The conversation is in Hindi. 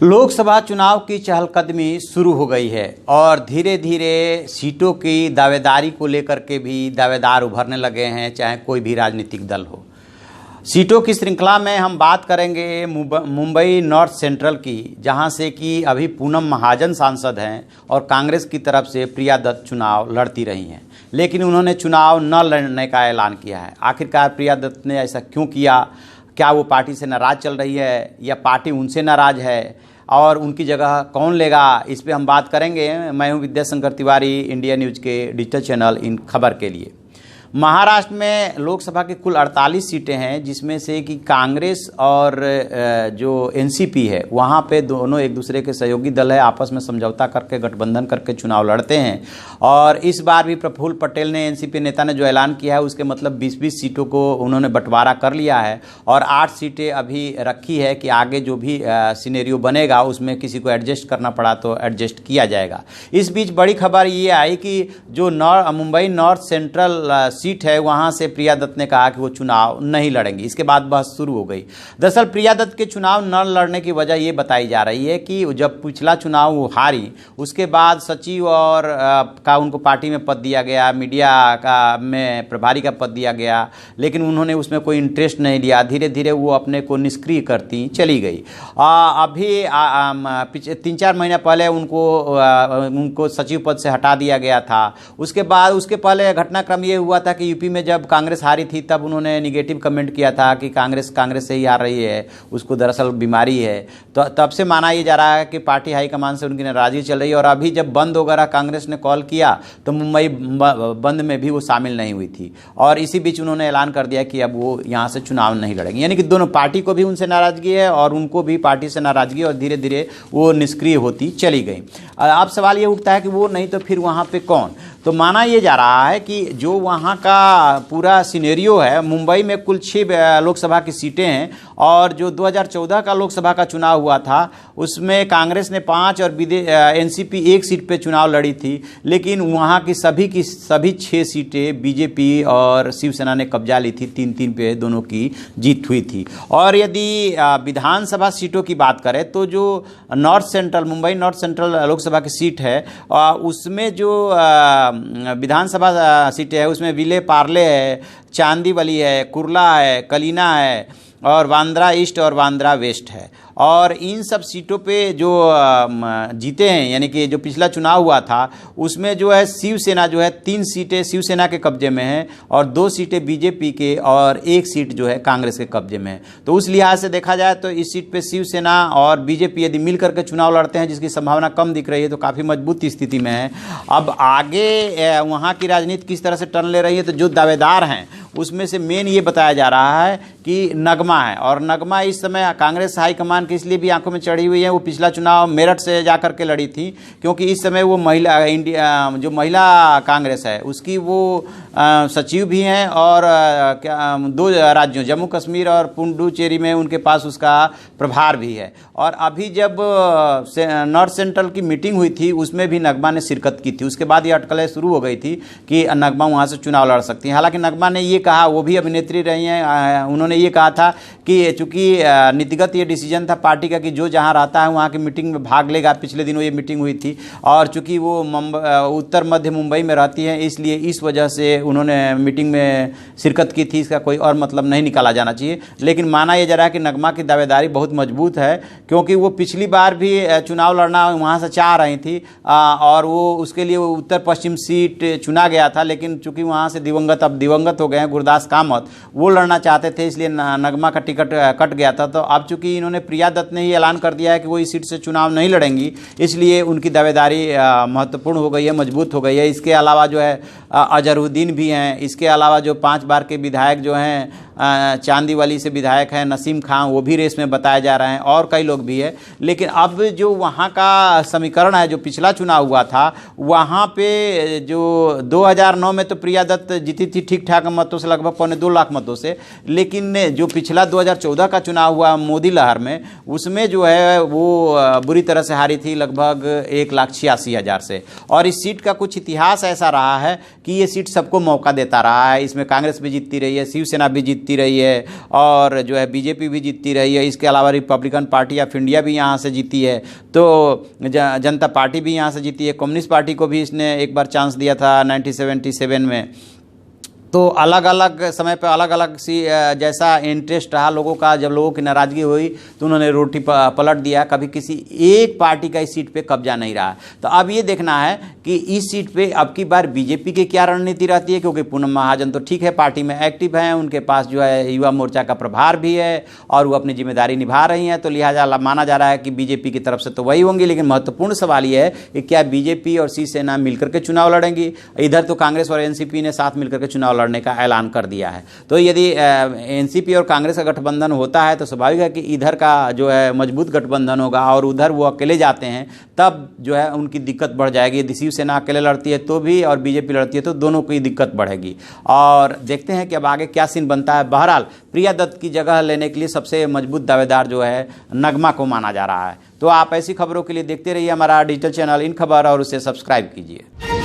लोकसभा चुनाव की चहलकदमी शुरू हो गई है और धीरे धीरे सीटों की दावेदारी को लेकर के भी दावेदार उभरने लगे हैं, चाहे कोई भी राजनीतिक दल हो। सीटों की श्रृंखला में हम बात करेंगे मुंबई नॉर्थ सेंट्रल की, जहां से कि अभी पूनम महाजन सांसद हैं और कांग्रेस की तरफ से प्रिया दत्त चुनाव लड़ती रही हैं, लेकिन उन्होंने चुनाव न लड़ने का ऐलान किया है। आखिरकार प्रिया दत्त ने ऐसा क्यों किया? क्या वो पार्टी से नाराज़ चल रही है या पार्टी उनसे नाराज़ है और उनकी जगह कौन लेगा? इस पे हम बात करेंगे। मैं हूं विद्याशंकर तिवारी, इंडिया न्यूज़ के डिजिटल चैनल इन खबर के लिए। महाराष्ट्र में लोकसभा की कुल 48 सीटें हैं, जिसमें से कि कांग्रेस और जो एनसीपी है वहाँ पे दोनों एक दूसरे के सहयोगी दल है, आपस में समझौता करके गठबंधन करके चुनाव लड़ते हैं। और इस बार भी प्रफुल्ल पटेल ने, एनसीपी नेता ने जो ऐलान किया है उसके मतलब 20-20 सीटों को उन्होंने बंटवारा कर लिया है और 8 सीटें अभी रखी है कि आगे जो भी सिनेरियो बनेगा उसमें किसी को एडजस्ट करना पड़ा तो एडजस्ट किया जाएगा। इस बीच बड़ी खबर ये आई कि जो मुंबई नॉर्थ सेंट्रल सीट है वहां से प्रिया दत्त ने कहा कि वो चुनाव नहीं लड़ेंगी। इसके बाद बहस शुरू हो गई। दरअसल प्रिया दत्त के चुनाव न लड़ने की वजह ये बताई जा रही है कि जब पिछला चुनाव वो हारी, उसके बाद सचिव और का उनको पार्टी में पद दिया गया, मीडिया का में प्रभारी का पद दिया गया, लेकिन उन्होंने उसमें कोई इंटरेस्ट नहीं लिया। धीरे धीरे वो अपने को निष्क्रिय करती चली गई। अभी 3-4 महीने पहले उनको सचिव पद से हटा दिया गया था। उसके पहले घटनाक्रम ये हुआ था कि यूपी में जब कांग्रेस हारी थी तब उन्होंने निगेटिव कमेंट किया था कि कांग्रेस से ही हार रही है, उसको दरअसल बीमारी है। तो तब से माना ये जा रहा है कि पार्टी हाईकमान से उनकी नाराजगी चल रही है। और अभी जब बंद वगैरह कांग्रेस ने कॉल किया तो मुंबई बंद में भी वो शामिल नहीं हुई थी और इसी बीच उन्होंने ऐलान कर दिया कि अब वो यहाँ से चुनाव नहीं लड़ेंगे। यानी कि दोनों पार्टी को भी उनसे नाराजगी है और उनको भी पार्टी से नाराजगी, और धीरे धीरे वो निष्क्रिय होती चली गई। अब सवाल ये उठता है कि वो नहीं तो फिर वहाँ पे कौन? तो माना ये जा रहा है कि जो वहाँ का पूरा सिनेरियो है, मुंबई में कुल 6 लोकसभा की सीटें हैं और जो 2014 का लोकसभा का चुनाव हुआ था उसमें कांग्रेस ने 5 और एनसीपी 1 सीट पे चुनाव लड़ी थी, लेकिन वहाँ की सभी 6 सीटें बीजेपी और शिवसेना ने कब्जा ली थी। 3-3 पे दोनों की जीत हुई थी। और यदि विधानसभा सीटों की बात करें तो जो मुंबई नॉर्थ सेंट्रल लोकसभा की सीट है उसमें जो विधानसभा सीटें है उसमें विले पार्ले है, चांदीवली है, कुर्ला है, कलीना है और बांद्रा ईस्ट और बांद्रा वेस्ट है। और इन सब सीटों पे जो जीते हैं, यानी कि जो पिछला चुनाव हुआ था उसमें जो है शिवसेना जो है 3 सीटें शिवसेना के कब्जे में हैं और 2 सीटें बीजेपी के और 1 सीट जो है कांग्रेस के कब्जे में है। तो उस लिहाज से देखा जाए तो इस सीट पे शिवसेना और बीजेपी यदि मिल करके चुनाव लड़ते हैं, जिसकी संभावना कम दिख रही है, तो काफ़ी मजबूत स्थिति में है। अब आगे वहाँ की राजनीति किस तरह से टर्न ले रही है, तो जो दावेदार हैं उसमें से मेन ये बताया जा रहा है कि नगमा है। और नगमा इस समय कांग्रेस हाईकमान की इसलिए भी आंखों में चढ़ी हुई है। वो पिछला चुनाव मेरठ से जा करके लड़ी थी, क्योंकि इस समय वो जो महिला कांग्रेस है उसकी वो सचिव भी हैं और 2 राज्यों जम्मू कश्मीर और पुडुचेरी में उनके पास उसका प्रभार भी है। और अभी जब नॉर्थ सेंट्रल की मीटिंग हुई थी उसमें भी नगमा ने शिरकत की थी। उसके बाद ये अटकलें शुरू हो गई थी कि नगमा वहाँ से चुनाव लड़ सकती हैं। हालांकि नगमा ने ये कहा, वो भी अभिनेत्री रही हैं, उन्होंने ये कहा था कि चूंकि नीतिगत ये डिसीजन था पार्टी का कि जो जहाँ रहता है वहाँ की मीटिंग में भाग लेगा। पिछले दिनों ये मीटिंग हुई थी और चूंकि वो उत्तर मध्य मुंबई में रहती हैं, इसलिए इस वजह से उन्होंने मीटिंग में शिरकत की थी। इसका कोई और मतलब नहीं निकाला जाना चाहिए। लेकिन माना यह जा रहा है कि नगमा की दावेदारी बहुत मजबूत है, क्योंकि वो पिछली बार भी चुनाव लड़ना वहाँ से चाह रही थी और वो उसके लिए वो उत्तर पश्चिम सीट चुना गया था। लेकिन चूंकि वहाँ से अब दिवंगत हो गए हैं गुरदास कामत, वो लड़ना चाहते थे, इसलिए नगमा का टिकट कट गया था। तो अब चूंकि इन्होंने प्रिया दत्त ने ही ऐलान कर दिया है कि वो इस सीट से चुनाव नहीं लड़ेंगी, इसलिए उनकी दावेदारी महत्वपूर्ण हो गई है, मजबूत हो गई है। इसके अलावा जो है अजहरुद्दीन भी हैं। इसके अलावा जो 5 बार के विधायक जो हैं, चांदीवली से विधायक हैं नसीम खान, वो भी रेस में बताए जा रहे हैं और कई लोग भी हैं। लेकिन अब जो वहाँ का समीकरण है, जो पिछला चुनाव हुआ था वहाँ पे जो 2009 में तो प्रिया दत्त जीती थी ठीक ठाक मतों से, लगभग 2.25 लाख मतों से। लेकिन जो पिछला 2014 का चुनाव हुआ मोदी लहर में, उसमें जो है वो बुरी तरह से हारी थी, लगभग 1,86,000 से। और इस सीट का कुछ इतिहास ऐसा रहा है कि ये सीट सबको मौका देता रहा है। इसमें कांग्रेस भी जीतती रही है, शिवसेना भी जीतती जीतती रही है और जो है बीजेपी भी जीतती रही है। इसके अलावा रिपब्लिकन पार्टी ऑफ इंडिया भी यहाँ से जीती है, तो जनता पार्टी भी यहाँ से जीती है। कम्युनिस्ट पार्टी को भी इसने एक बार चांस दिया था 1977 में। तो अलग अलग समय पे अलग अलग सी जैसा इंटरेस्ट रहा लोगों का, जब लोगों की नाराज़गी हुई तो उन्होंने रोटी पलट दिया। कभी किसी एक पार्टी का इस सीट पे कब्जा नहीं रहा। तो अब ये देखना है कि इस सीट पे अब की बार बीजेपी की क्या रणनीति रहती है, क्योंकि पूनम महाजन तो ठीक है पार्टी में एक्टिव हैं, उनके पास जो है युवा मोर्चा का प्रभार भी है और वो अपनी जिम्मेदारी निभा रही हैं, तो लिहाजा माना जा रहा है कि बीजेपी की तरफ से तो वही होंगी। लेकिन महत्वपूर्ण सवाल ये है कि क्या बीजेपी और शिवसेना मिलकर के चुनाव लड़ेंगी? इधर तो कांग्रेस और एनसीपी ने साथ मिलकर के चुनाव लड़ने का ऐलान कर दिया है। तो यदि एनसीपी और कांग्रेस का गठबंधन होता है तो स्वाभाविक है कि इधर का जो है मजबूत गठबंधन होगा और उधर वो अकेले जाते हैं, तब जो है उनकी दिक्कत बढ़ जाएगी। यदि शिवसेना अकेले लड़ती है तो भी और बीजेपी लड़ती है तो दोनों की दिक्कत बढ़ेगी। और देखते हैं कि अब आगे क्या सीन बनता है। बहरहाल प्रिया दत्त की जगह लेने के लिए सबसे मजबूत दावेदार जो है नगमा को माना जा रहा है। तो आप ऐसी खबरों के लिए देखते रहिए हमारा डिजिटल चैनल इन खबर और उसे सब्सक्राइब कीजिए।